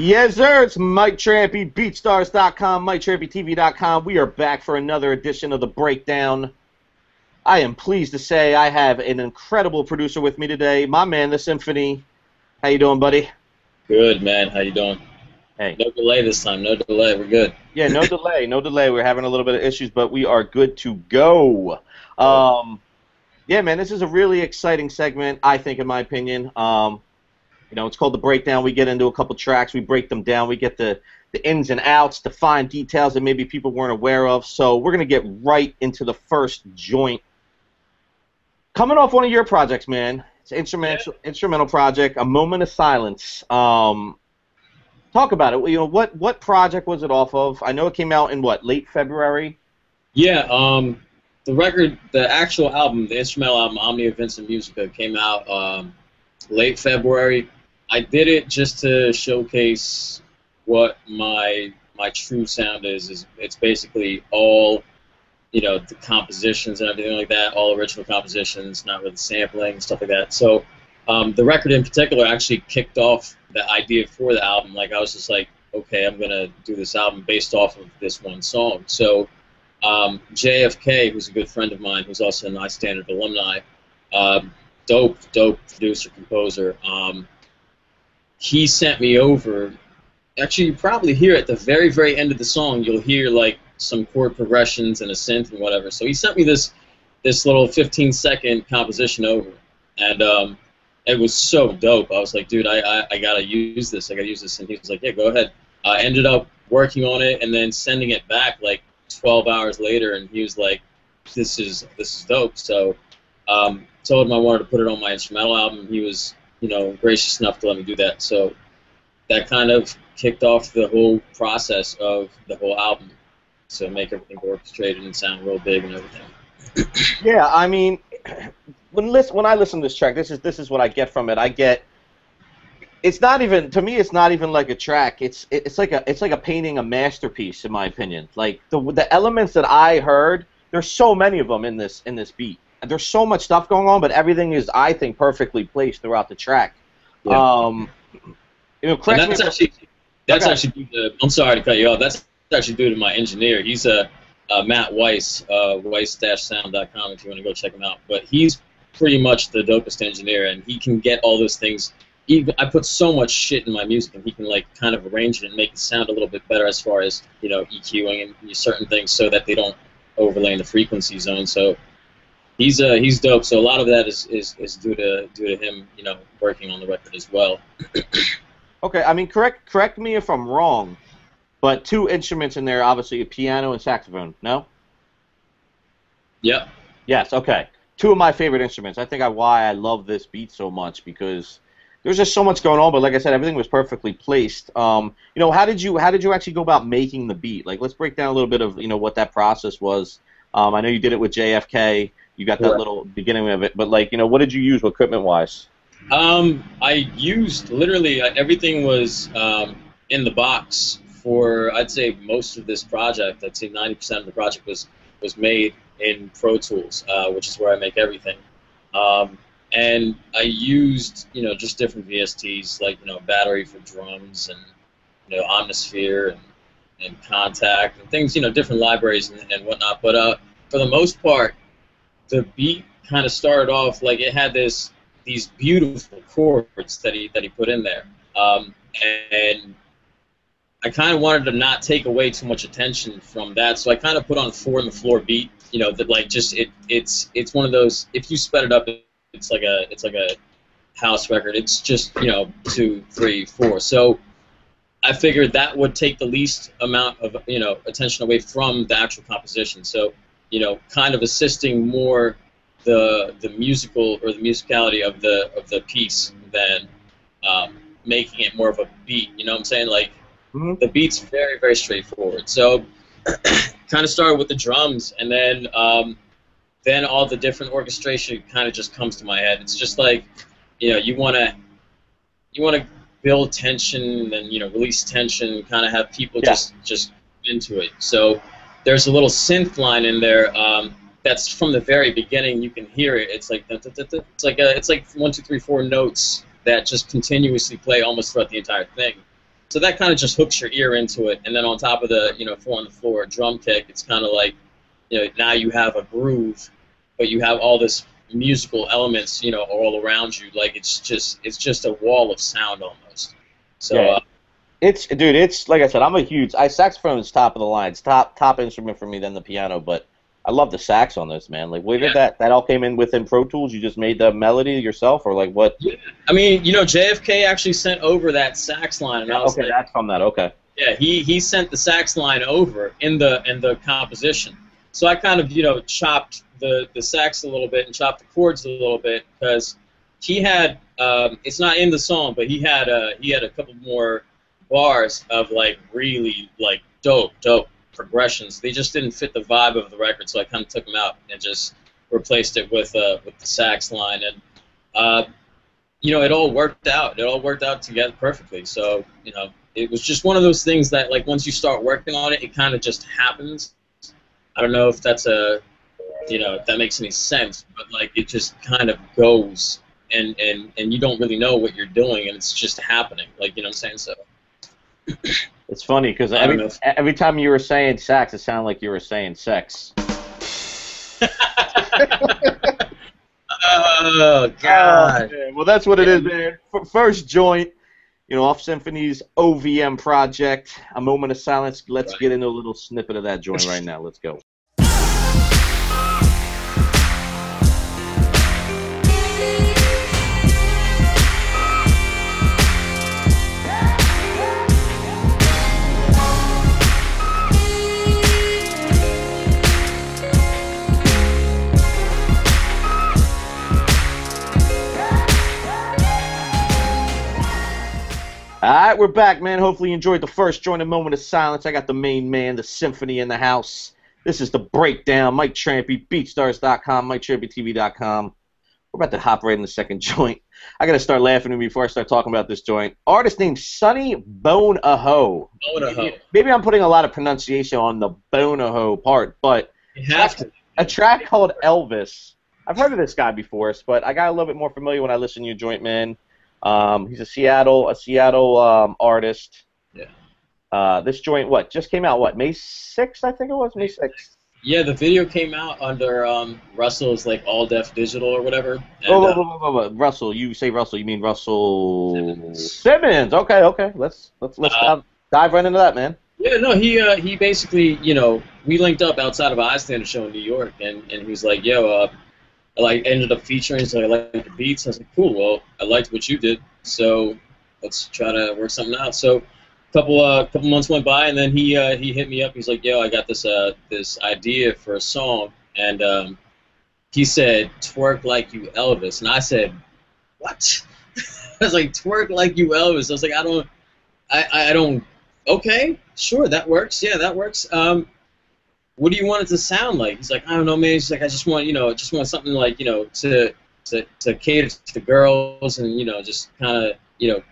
Yes, sir. It's Mike Trampe, BeatStars.com, MikeTrampeTV.com. We are back for another edition of The Breakdown. I am pleased to say I have an incredible producer with me today, my man, The Symphony. How you doing, buddy? Good, man. How you doing? Hey. No delay this time. No delay. We're good. Yeah, no delay. No delay. We're having a little bit of issues, but we are good to go. Yeah, man, this is a really exciting segment, I think, in my opinion. You know, it's called The Breakdown. We get into a couple tracks. We break them down. We get the ins and outs, the fine details that maybe people weren't aware of. So we're going to get right into the first joint. Coming off one of your projects, man. It's an instrumental project, A Moment of Silence. Talk about it. You know, what project was it off of? I know it came out in, what, late February? Yeah, the record, the actual album, the instrumental album, Omnia Vincent Musica, came out late February. I did it just to showcase what my true sound is. It's basically all, you know, the compositions and everything like that, all original compositions, not really sampling, stuff like that. So the record in particular actually kicked off the idea for the album. Like, I was just like, okay, I'm going to do this album based off of this one song. So JFK, who's a good friend of mine, who's also an iStandard alumni, dope producer, composer, he sent me over. Actually, you probably hear at the very, very end of the song, you'll hear like some chord progressions and a synth and whatever. So he sent me this little 15-second composition over, and it was so dope. I was like, dude, I gotta use this. I gotta use this. And he was like, yeah, go ahead. I ended up working on it and then sending it back like 12 hours later, and he was like, this is dope. So told him I wanted to put it on my instrumental album. He was, you know, gracious enough to let me do that. So that kind of kicked off the whole process of the whole album, to make everything orchestrated and sound real big and everything. Yeah, I mean, when I listen to this track, this is what I get from it. I get, it's not even, to me, it's not even like a track. It's like a painting, a masterpiece, in my opinion. Like the elements that I heard, there's so many of them in this beat. There's so much stuff going on, but everything is, I think, perfectly placed throughout the track. Yeah. You know, and that's actually due to, I'm sorry to cut you off. That's actually due to my engineer. He's Matt Weiss, weiss-sound.com if you want to go check him out. But he's pretty much the dopest engineer, and he can get all those things. Even I put so much shit in my music, and he can like kind of arrange it and make it sound a little bit better as far as, you know, EQing and certain things so that they don't overlay in the frequency zone. So he's dope. So a lot of that is due to him, you know, working on the record as well. Okay, I mean, correct me if I'm wrong, but two instruments in there, obviously a piano and saxophone. No? Yep. Yes. Okay. Two of my favorite instruments. I think why I love this beat so much, because there's just so much going on. But like I said, everything was perfectly placed. You know, how did you actually go about making the beat? Like, let's break down a little bit of, you know, what that process was. I know you did it with JFK. You got that little beginning of it, but like, you know, what did you use equipment-wise? I used literally everything was in the box for, I'd say, most of this project. I'd say 90% of the project was made in Pro Tools, which is where I make everything. And I used, you know, just different VSTs, like, you know, battery for drums and, you know, Omnisphere and Contact and things, you know, different libraries and whatnot. But for the most part, the beat kind of started off like it had these beautiful chords that he put in there, and I kind of wanted to not take away too much attention from that, so I kind of put on a 4-on-the-floor beat, you know, that like just it's one of those, if you sped it up, it's like a house record. It's just, you know, 2, 3, 4. So I figured that would take the least amount of, you know, attention away from the actual composition. So, you know, kind of assisting more the musical or the musicality of the piece than making it more of a beat. You know what I'm saying? Like, the beat's very, very straightforward. So kind of started with the drums, and then all the different orchestration kind of just comes to my head. It's just like, you know, you want to build tension and, you know, release tension, kind of have people just into it. So there's a little synth line in there that's from the very beginning. You can hear it. It's like it's like 1, 2, 3, 4 notes that just continuously play almost throughout the entire thing. So that kind of just hooks your ear into it, and then on top of the, 4 on the floor drum kick, it's kind of like, now you have a groove, but you have all this musical elements, all around you. Like it's just a wall of sound almost. So Yeah. It's like I said, saxophone is top of the line. It's top instrument for me, then the piano, but I love the sax on this, man. Like, where did that all came in within Pro Tools? You just made the melody yourself, or like what? Yeah. I mean, JFK actually sent over that sax line, and I was okay, that's from that. Okay. Yeah, he sent the sax line over in the composition. So I kind of chopped the sax a little bit and chopped the chords a little bit, because he had it's not in the song, but he had a couple more bars of like really like dope progressions. They just didn't fit the vibe of the record, so I kind of took them out and just replaced it with the sax line, and it all worked out. It all worked out together perfectly. So it was just one of those things that, like, once you start working on it, it kind of just happens. I don't know if that's if that makes any sense, but like it just kind of goes, and you don't really know what you're doing, and it's just happening. Like, you know what I'm saying? So. It's funny because every time you were saying sax, it sounded like you were saying sex. Oh, God. Well, that's what it is, man. First joint, off Symphony's OVM project, A Moment of Silence. Let's get into a little snippet of that joint right now. Let's go. Alright, we're back, man. Hopefully you enjoyed the first joint, A Moment of Silence. I got the main man, the Symphony, in the house. This is the breakdown. Mike Trampe, BeatStars.com, MikeTrampeTV.com. We're about to hop right in the second joint. I got to start laughing at me before I start talking about this joint. Artist named Sonny Bonoho. Bonoho. Maybe I'm putting a lot of pronunciation on the Bonoho part, but you have to. A track called ELVIS. I've heard of this guy before, but I got a little bit more familiar when I listened to your joint, man. He's a Seattle artist. Yeah. This joint, just came out, May 6th, I think it was, May 6th. Yeah, the video came out under Russell's, like, All Def Digital or whatever. And, Russell, you say Russell, you mean Russell Simmons. Okay. Let's dive right into that, man. Yeah, no, he basically, we linked up outside of an Islander show in New York, and he was like, yo, I ended up featuring, so I liked the beats. I was like, cool, well, I liked what you did, so let's try to work something out. So a couple months went by, and then he hit me up. He's like, yo, I got this idea for a song, and he said, twerk like you Elvis. And I said, what? I was like, twerk like you Elvis. I was like, I don't, okay, sure, that works. Yeah, that works. What do you want it to sound like? He's like, I don't know, man. He's like, I just want something like, to cater to the girls, and, just kind of,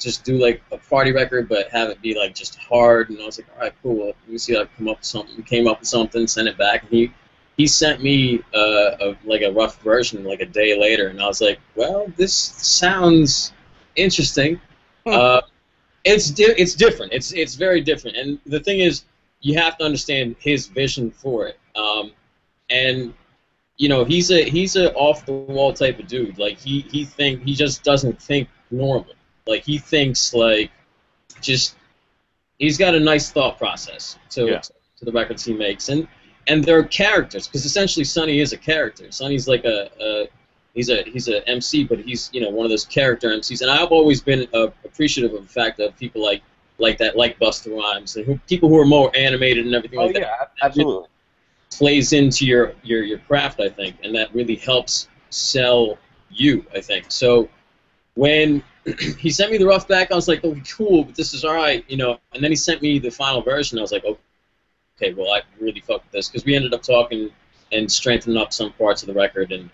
just do like a party record, but have it be like just hard. And I was like, all right, cool. Let me see if I can come up with something. We came up with something, sent it back, and he sent me like a rough version like a day later, and I was like, well, this sounds interesting. It's different. It's very different, and the thing is, you have to understand his vision for it. And he's a off the wall type of dude. Like he just doesn't think normal. Like he thinks like he's got a nice thought process to the records he makes, and they're characters, because essentially Sonny is a character. Sonny's like he's a MC, but he's one of those character MCs, and I've always been appreciative of the fact that people like that, like Busta Rhymes, and people who are more animated and everything like that. Yeah, absolutely. Really plays into your craft, I think, and that really helps sell you, I think. So when he sent me the rough back, I was like, oh, cool, but this is all right, And then he sent me the final version. I was like, okay, well, I really fucked with this, because we ended up talking and strengthening up some parts of the record, and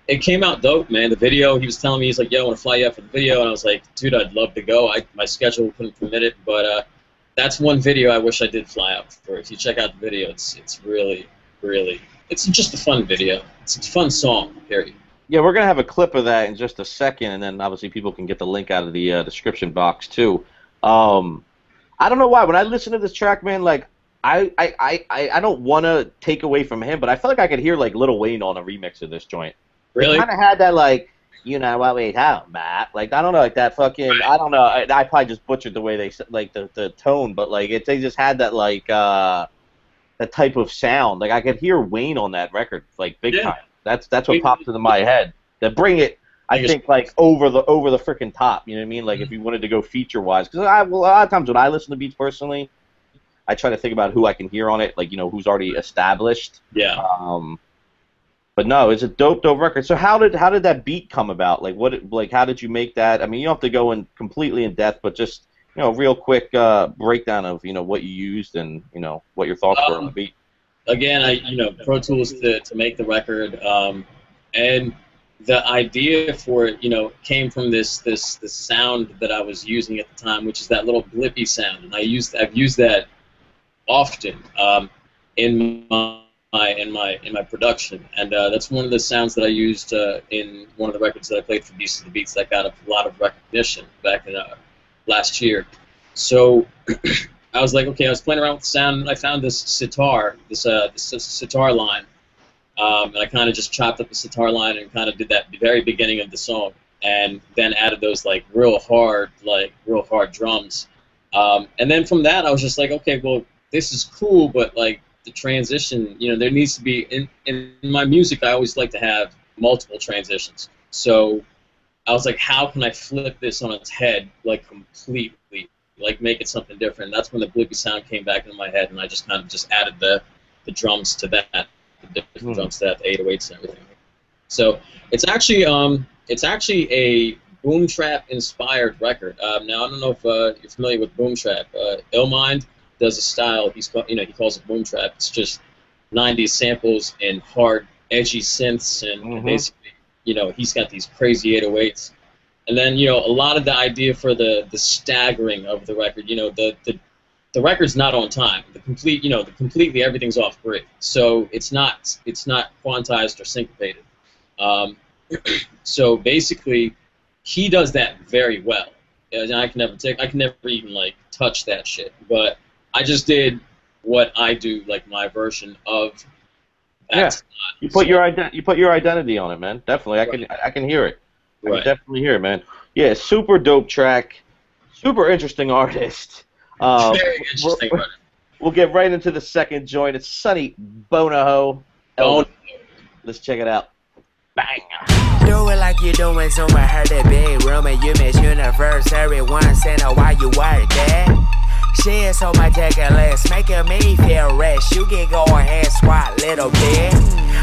it came out dope, man. The video, he was telling me, he's like, yo, I want to fly you out for the video, and I was like, dude, I'd love to go. My schedule couldn't permit it, but that's one video I wish I did fly out for. If you check out the video, it's really, really, it's just a fun video. It's a fun song, period. Yeah, we're going to have a clip of that in just a second, and then obviously people can get the link out of the description box, too. I don't know why. When I listen to this track, man, like I don't want to take away from him, but I feel like I could hear like Lil Wayne on a remix of this joint. Really? It kind of had that like, you know what we talking about? Like I don't know, like that fucking. I don't know. I probably just butchered the way they like the tone, but like they just had that like that type of sound. Like I could hear Wayne on that record, like big time. That's what pops into my head. That bring it. I think like over the freaking top. You know what I mean? Like if you wanted to go feature wise, because a lot of times when I listen to beats personally, I try to think about who I can hear on it, like who's already established. Yeah. But no, it's a dope record. So how did that beat come about? Like how did you make that? I mean, you don't have to go in completely in depth, but just real quick breakdown of what you used and what your thoughts were on the beat. Again, I Pro Tools to make the record, and the idea for it, came from this sound that I was using at the time, which is that little blippy sound, and I've used that often in my production, and that's one of the sounds that I used in one of the records that I played for Beast of the Beats that got a lot of recognition back in last year. So I was like, okay, I was playing around with the sound, and I found this sitar, this sitar line. And I kind of just chopped up the sitar line and kind of did that at the very beginning of the song, and then added those like real hard drums. And then from that, I was just like, okay, well, this is cool, but like the transition, there needs to be in my music. I always like to have multiple transitions. So I was like, how can I flip this on its head, like completely, like make it something different? That's when the blippy sound came back into my head, and I just kind of just added the drums to that. The different drums, that the 808s and everything. So it's actually a boom trap inspired record. Now I don't know if you're familiar with boom trap. Illmind does a style. He calls it boom trap. It's just 90s samples and hard, edgy synths, and basically he's got these crazy 808s. And then a lot of the idea for the staggering of the record. The record's not on time. Completely everything's off grid. So it's not quantized or syncopated. So basically, he does that very well. And I can never even like touch that shit. But I just did what I do, like my version of that. Yeah, you put your identity on it, man. Definitely, I can hear it. I can definitely hear it, man. Yeah, super dope track, super interesting artist. Very interesting. We'll get right into the second joint. It's Sonny Bonoho. Let's check it out. Bang. Do it like you're doing somewhere, heard a big room and you miss universe. Everyone saying why you work there. Shit so my checklist, making me feel rich. You can go ahead, squat little bit.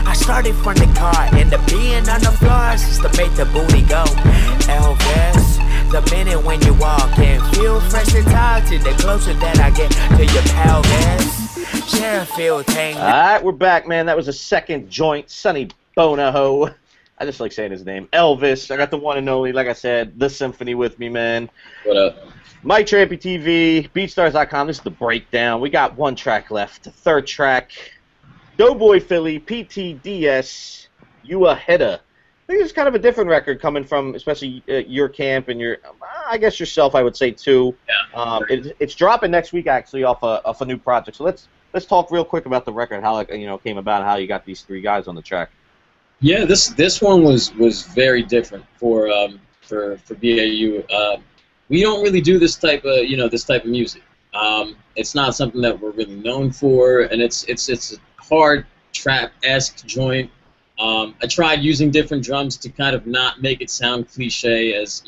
I started from the car and the being on the floor just to make the booty go. Elvis. The minute when you walk in, feel fresh and talk to the closer that I get to your pelvis. Share a feel thing. Alright, we're back, man. That was a second joint, Sonny Bonoho. I just like saying his name. Elvis. I got the one and only, like I said, The Symphony with me, man. What up? Mike Trampe TV, BeatStars.com. This is the breakdown. We got one track left. The third track, Doughboy Philly, PTDS, Hitta. I think it's kind of a different record coming from, especially your camp and I guess yourself, I would say too. Yeah. It's dropping next week actually off a new project. So let's talk real quick about the record, how it came about, and how you got these three guys on the track. Yeah, this one was very different for BAU. We don't really do this type of music. It's not something that we're really known for, and it's a hard trap-esque joint. I tried using different drums to kind of not make it sound cliche as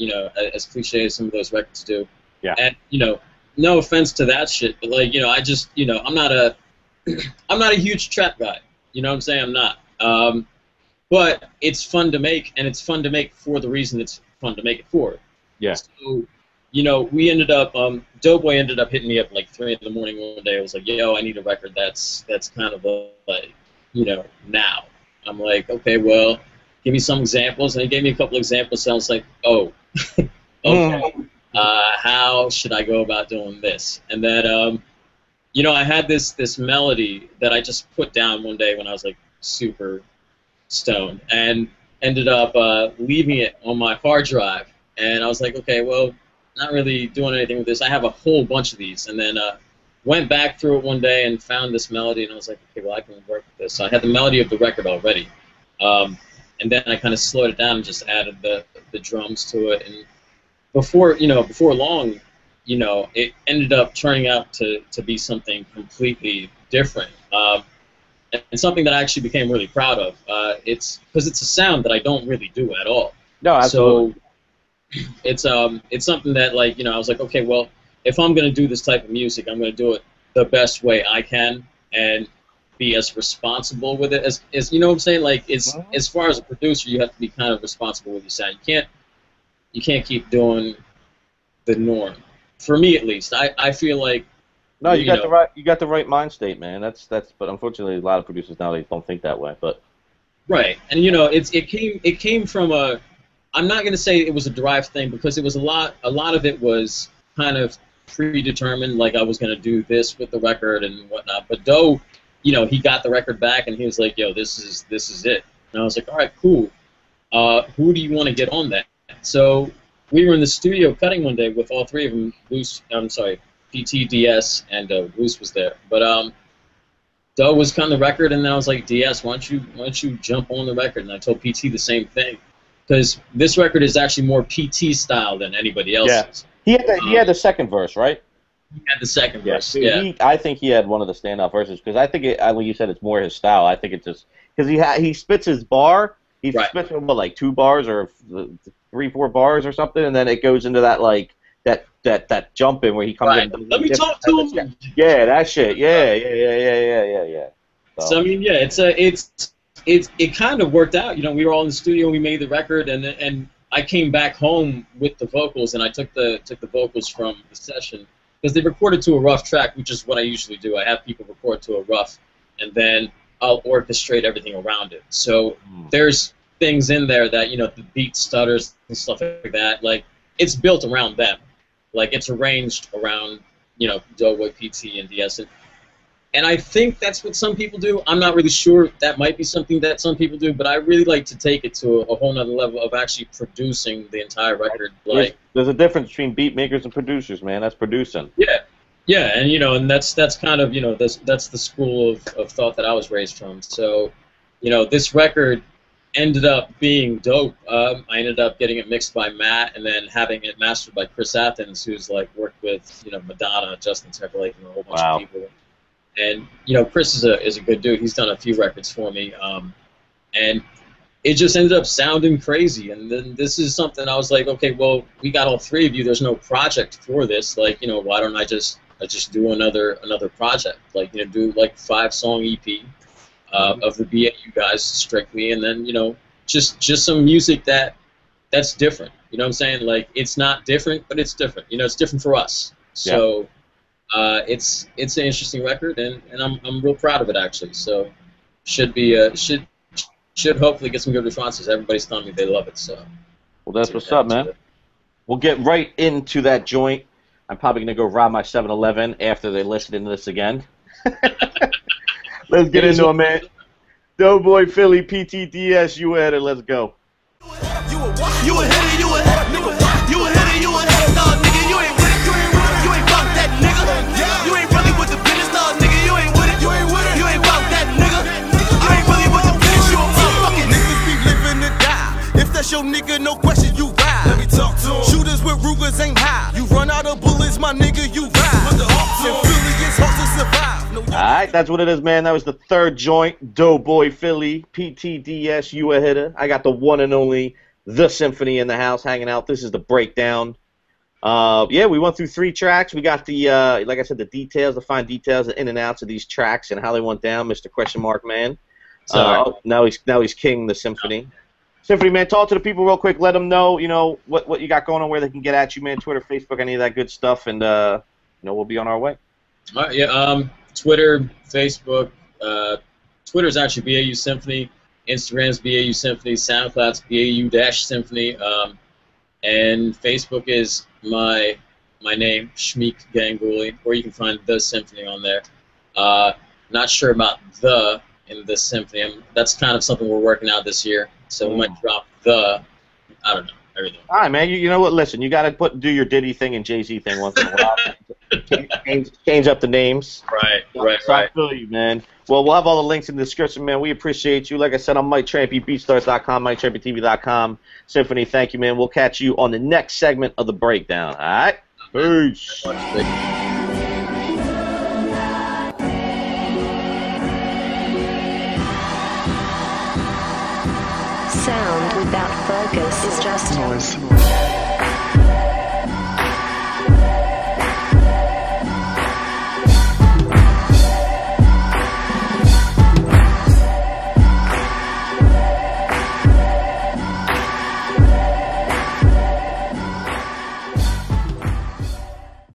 cliche as some of those records do. Yeah. And no offense to that shit, but like I just I'm not a huge trap guy. You know what I'm saying? I'm not. But it's fun to make, and it's fun to make for the reason it's fun to make it for. Yeah. So we ended up Doughboy ended up hitting me up like 3 in the morning one day. I was like, yo, I need a record that's kind of like now. I'm like, okay, well, give me some examples. And he gave me a couple examples, so I was like, oh, okay. How should I go about doing this? And then, I had this melody that I just put down one day when I was like super stoned, and ended up leaving it on my hard drive. And I was like, okay, well, not really doing anything with this. I have a whole bunch of these, and then went back through it one day and found this melody, and I was like, okay, well, I can work with this. So I had the melody of the record already, and then I kind of slowed it down and just added the drums to it, and before long, it ended up turning out to be something completely different, and something that I actually became really proud of. It's because it's a sound that I don't really do at all. No, absolutely. So it's something that, like, I was like, okay, well, if I'm gonna do this type of music, I'm gonna do it the best way I can and be as responsible with it as you know what I'm saying. Like, as far as a producer, you have to be kind of responsible with your sound. You can't keep doing the norm. For me, at least, I feel like. No, you got the right mind state, man. That's but unfortunately, a lot of producers nowadays don't think that way. But right, and it came from a. I'm not gonna say it was a derived thing because it was a lot of it was kind of predetermined. Like, I was gonna do this with the record and whatnot. But D.O.E, he got the record back and he was like, "Yo, this is it." And I was like, "All right, cool. Who do you want to get on that?" So we were in the studio cutting one day with all three of them. PT, DS, and Goose was there. But D.O.E was cutting the record, and then I was like, DS, why don't you jump on the record? And I told PT the same thing, because this record is actually more PT style than anybody else's. Yeah. He had the second verse, right? He had the second verse. I think he had one of the standout verses because I think when you said it's more his style, I think it's just because he spits his bar. He spits like 2 bars or 3-4 bars or something, and then it goes into that like. That jump in where he comes in. Let me talk to him. Yeah, that shit. Yeah. So I mean, yeah, it kind of worked out. We were all in the studio, and we made the record, and I came back home with the vocals, and I took the vocals from the session because they recorded to a rough track, which is what I usually do. I have people record to a rough, and then I'll orchestrate everything around it. So there's things in there that the beat stutters and stuff like that. Like, it's built around them. Like, it's arranged around, D.O.E, PT, and DS. And I think that's what some people do. I'm not really sure. That might be something that some people do, but I really like to take it to a whole nother level of actually producing the entire record. Like, there's a difference between beat makers and producers, man. That's producing. Yeah, and and that's kind of that's the school of thought that I was raised from. So, this record ended up being dope. I ended up getting it mixed by Matt and then having it mastered by Chris Athens, who's like worked with Madonna, Justin Timberlake, and a whole bunch of people. And Chris is a good dude. He's done a few records for me, and it just ended up sounding crazy. And then this is something I was like, okay, well, we got all three of you. There's no project for this. Like, why don't I just do another project? Like, do like 5-song EP. Of the BAU guys strictly, and then just some music that's different. You know what I'm saying? Like, it's not different, but it's different. It's different for us. So it's an interesting record, and I'm real proud of it actually. So should hopefully get some good responses. Everybody's telling me they love it. So well, that's what's up, man. We'll get right into that joint. I'm probably gonna go rob my 7-Eleven after they listen to this again. Let's get into it, man. Doughboy Philly, PTDS, you at it. Let's go. You a hitter, you a hitter, you a hitter, you a hitter, nah, nigga, you ain't with it, you ain't about that, nigga. You ain't really with the business, nah, nigga, you ain't with it, you ain't about that, nigga. You ain't really with the business, you a motherfucking niggas be living to die. If that's your nigga, no question, you ride. Let me talk to him. Shooters with Rugers ain't high. You run out of bullets, my nigga, you ride. Put the hawks on. Philly is hard to survive. Alright, that's what it is, man. That was the third joint. Doughboy Philly, PTDS, you a hitter. I got the one and only The Symphony in the house hanging out. This is the breakdown. Yeah, we went through 3 tracks. We got the, like I said, the details, the fine details, the in and outs of these tracks and how they went down, Mr. Question Mark Man. Now he's king, The Symphony. Symphony, man, talk to the people real quick. Let them know, what you got going on, where they can get at you, man. Twitter, Facebook, any of that good stuff, and we'll be on our way. All right, yeah. Twitter, Facebook. Twitter's actually BAU Symphony. Instagram's BAU Symphony. SoundCloud's BAU-Symphony. And Facebook is my name, Shmeek Ganguly, or you can find The Symphony on there. Not sure about the in The Symphony. That's kind of something we're working out this year. So we might drop the, I don't know. everything. All right, man. You know what? Listen, you got to do your Diddy thing and Jay-Z thing once in a while. change up the names. Right. I feel you, man. Well, we'll have all the links in the description, man. We appreciate you. Like I said, I'm Mike Trampe, BeatStars.com, MikeTrampeTV.com. Symphony, thank you, man. We'll catch you on the next segment of the breakdown. All right? Peace. Sound without focus is just noise.